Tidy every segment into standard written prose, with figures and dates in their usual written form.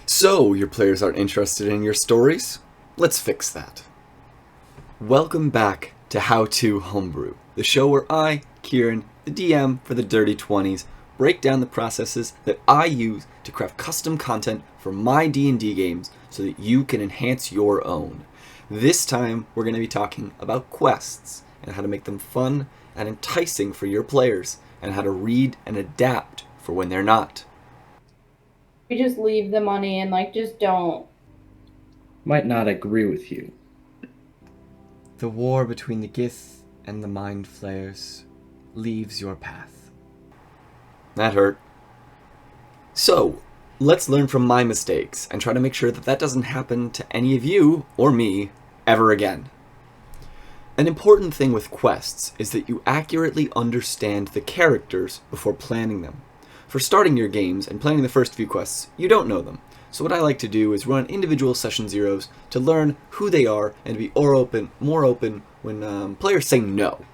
So, your players aren't interested in your stories? Let's fix that. Welcome back to How To Homebrew, the show where I, Kieran, the DM for the Dirty 20s, break down the processes that I use to craft custom content for my D&D games so that you can enhance your own. This time, we're going to be talking about quests and how to make them fun and enticing for your players, and how to read and adapt for when they're not. We just leave the money and just don't. Might not agree with you. The war between the Gith and the Mind Flayers leaves your path. That hurt. So, let's learn from my mistakes and try to make sure that that doesn't happen to any of you, or me, ever again. An important thing with quests is that you accurately understand the characters before planning them. For starting your games and planning the first few quests, you don't know them. So what I like to do is run individual session zeros to learn who they are and to be more open when players say no.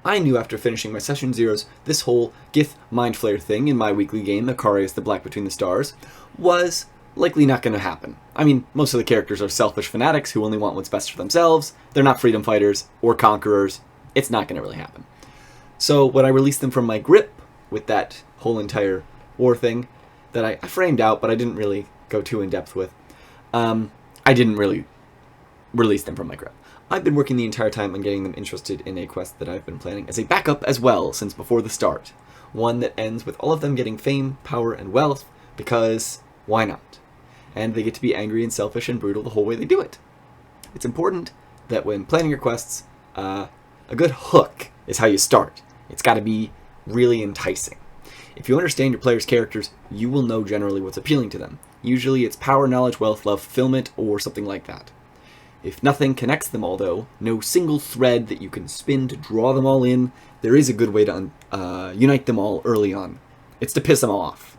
I knew after finishing my session zeros, this whole Gith Mind Flayer thing in my weekly game, Akarius the Black Between the Stars, was likely not going to happen. I mean, most of the characters are selfish fanatics who only want what's best for themselves. They're not freedom fighters or conquerors. It's not going to really happen. So when I released them from my grip with that whole entire war thing that I framed out, but I didn't really go too in depth with, I didn't really release them from my grip. I've been working the entire time on getting them interested in a quest that I've been planning as a backup as well since before the start. One that ends with all of them getting fame, power, and wealth, because why not? And they get to be angry and selfish and brutal the whole way they do it. It's important that when planning your quests, a good hook is how you start. It's got to be really enticing. If you understand your players' characters, you will know generally what's appealing to them. Usually it's power, knowledge, wealth, love, fulfillment, or something like that. If nothing connects them all, though, no single thread that you can spin to draw them all in, there is a good way to unite them all early on. It's to piss them all off.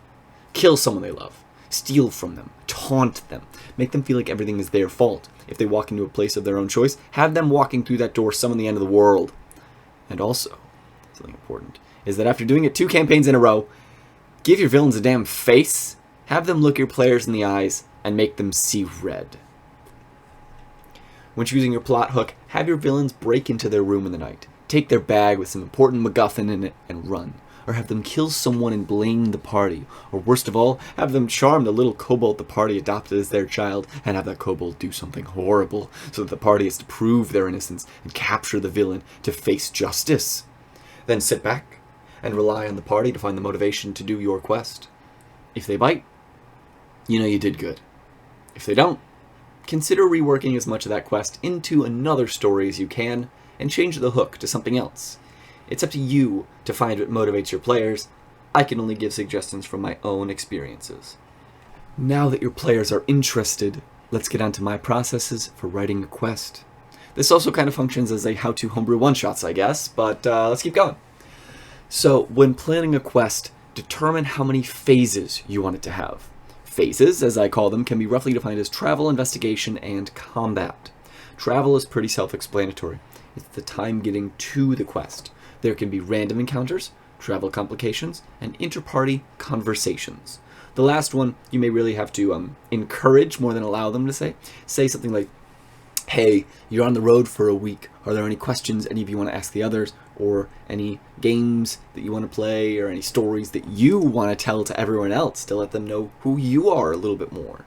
Kill someone they love. Steal from them. Taunt them. Make them feel like everything is their fault. If they walk into a place of their own choice, have them walking through that door summon the end of the world. And also, something important, is that after doing it 2 campaigns in a row, give your villains a damn face, have them look your players in the eyes, and make them see red. When choosing your plot hook, have your villains break into their room in the night, take their bag with some important MacGuffin in it, and run. Or have them kill someone and blame the party. Or worst of all, have them charm the little kobold the party adopted as their child, and have that kobold do something horrible, so that the party has to prove their innocence and capture the villain to face justice. Then sit back and rely on the party to find the motivation to do your quest. If they bite, you know you did good. If they don't, consider reworking as much of that quest into another story as you can, and change the hook to something else. It's up to you to find what motivates your players. I can only give suggestions from my own experiences. Now that your players are interested, let's get on to my processes for writing a quest. This also kind of functions as a how-to homebrew one-shots, I guess, but let's keep going. So, when planning a quest, determine how many phases you want it to have. Phases, as I call them, can be roughly defined as travel, investigation, and combat. Travel is pretty self-explanatory. It's the time getting to the quest. There can be random encounters, travel complications, and inter-party conversations. The last one you may really have to encourage more than allow them to say. Say something like, hey, you're on the road for a week. Are there any questions any of you want to ask the others? Or any games that you want to play? Or any stories that you want to tell to everyone else to let them know who you are a little bit more?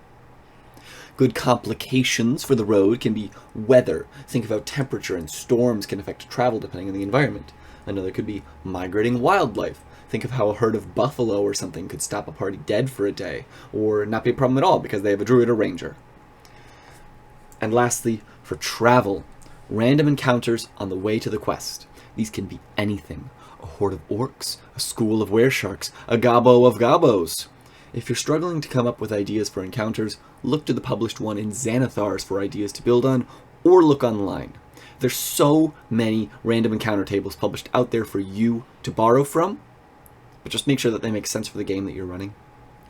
Good complications for the road can be weather. Think of how temperature and storms can affect travel depending on the environment. Another could be migrating wildlife. Think of how a herd of buffalo or something could stop a party dead for a day, or not be a problem at all because they have a druid or ranger. And lastly, for travel, random encounters on the way to the quest. These can be anything. A horde of orcs, a school of weresharks, a gobbo of gobbos. If you're struggling to come up with ideas for encounters, look to the published one in Xanathars for ideas to build on, or look online. There's so many random encounter tables published out there for you to borrow from, but just make sure that they make sense for the game that you're running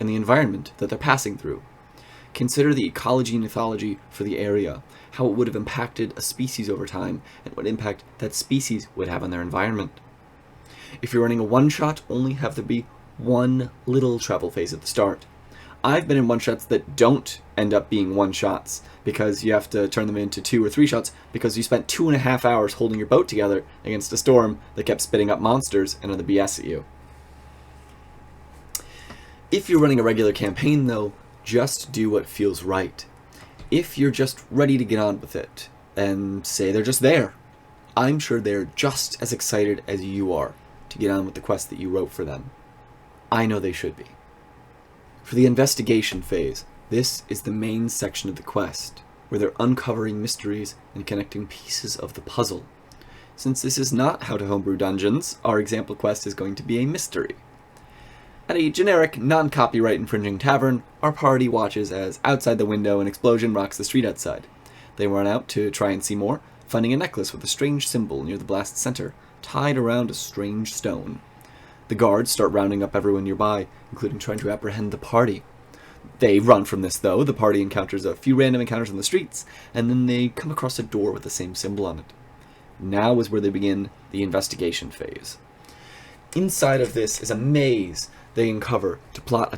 and the environment that they're passing through. Consider the ecology and ethology for the area, how it would have impacted a species over time, and what impact that species would have on their environment. If you're running a one-shot, only have there be one little travel phase at the start. I've been in one-shots that don't end up being one-shots because you have to turn them into 2 or 3 shots because you spent 2.5 hours holding your boat together against a storm that kept spitting up monsters and other BS at you. If you're running a regular campaign, though, just do what feels right. If you're just ready to get on with it, and say they're just there, I'm sure they're just as excited as you are to get on with the quest that you wrote for them. I know they should be. For the investigation phase, this is the main section of the quest, where they're uncovering mysteries and connecting pieces of the puzzle. Since this is not How to Homebrew Dungeons, our example quest is going to be a mystery. At a generic, non-copyright infringing tavern, our party watches as outside the window an explosion rocks the street outside. They run out to try and see more, finding a necklace with a strange symbol near the blast center, tied around a strange stone. The guards start rounding up everyone nearby, including trying to apprehend the party. They run from this, though. The party encounters a few random encounters on the streets, and then they come across a door with the same symbol on it. Now is where they begin the investigation phase. Inside of this is a maze they uncover to plot to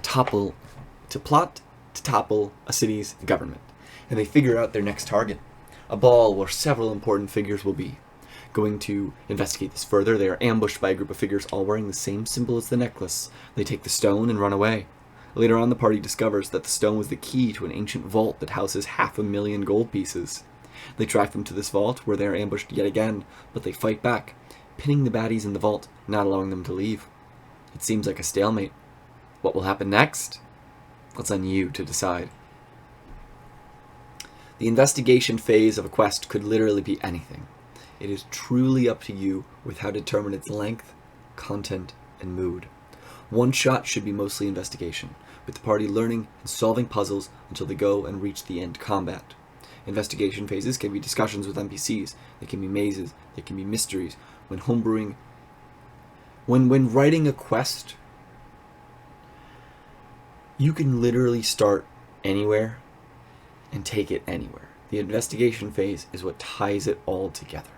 topple a city's government, and they figure out their next target, a ball where several important figures will be. Going to investigate this further, they are ambushed by a group of figures all wearing the same symbol as the necklace. They take the stone and run away. Later on, the party discovers that the stone was the key to an ancient vault that houses 500,000 gold pieces. They track them to this vault, where they are ambushed yet again, but they fight back, pinning the baddies in the vault, not allowing them to leave. It seems like a stalemate. What will happen next? That's on you to decide. The investigation phase of a quest could literally be anything. It is truly up to you with how to determine its length, content, and mood. One shot should be mostly investigation, with the party learning and solving puzzles until they go and reach the end combat. Investigation phases can be discussions with NPCs, they can be mazes, they can be mysteries. When writing a quest, you can literally start anywhere and take it anywhere. The investigation phase is what ties it all together.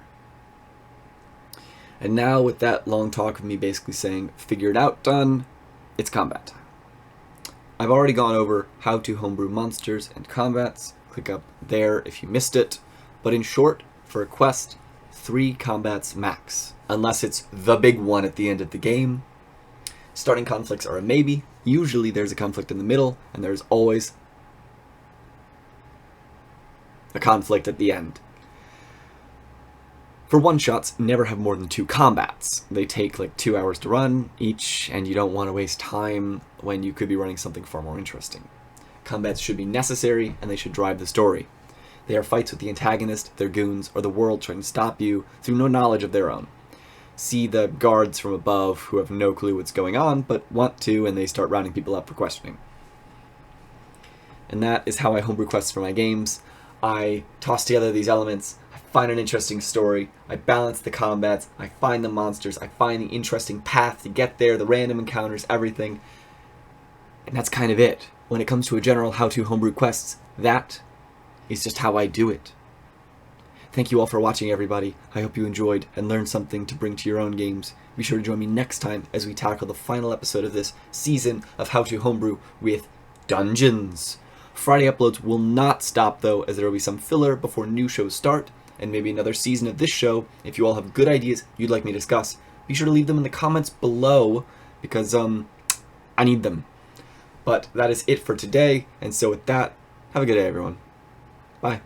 And now, with that long talk of me basically saying, figure it out, done, it's combat time. I've already gone over how to homebrew monsters and combats. Click up there if you missed it. But in short, for a quest, 3 combats max, unless it's the big one at the end of the game. Starting conflicts are a maybe. Usually there's a conflict in the middle, and there's always a conflict at the end. For one-shots, never have more than 2 combats. They take like 2 hours to run each, and you don't want to waste time when you could be running something far more interesting. Combats should be necessary, and they should drive the story. They are fights with the antagonist, their goons, or the world trying to stop you through no knowledge of their own. See the guards from above who have no clue what's going on, but want to, and they start rounding people up for questioning. And that is how I homebrew quests for my games. I toss together these elements, I find an interesting story, I balance the combats, I find the monsters, I find the interesting path to get there, the random encounters, everything. And that's kind of it. When it comes to a general how-to homebrew quests, that is just how I do it. Thank you all for watching, everybody. I hope you enjoyed and learned something to bring to your own games. Be sure to join me next time as we tackle the final episode of this season of How to Homebrew with Dungeons. Friday uploads will not stop, though, as there will be some filler before new shows start, and maybe another season of this show. If you all have good ideas you'd like me to discuss, be sure to leave them in the comments below, because, I need them. But that is it for today, and so with that, have a good day, everyone. Bye.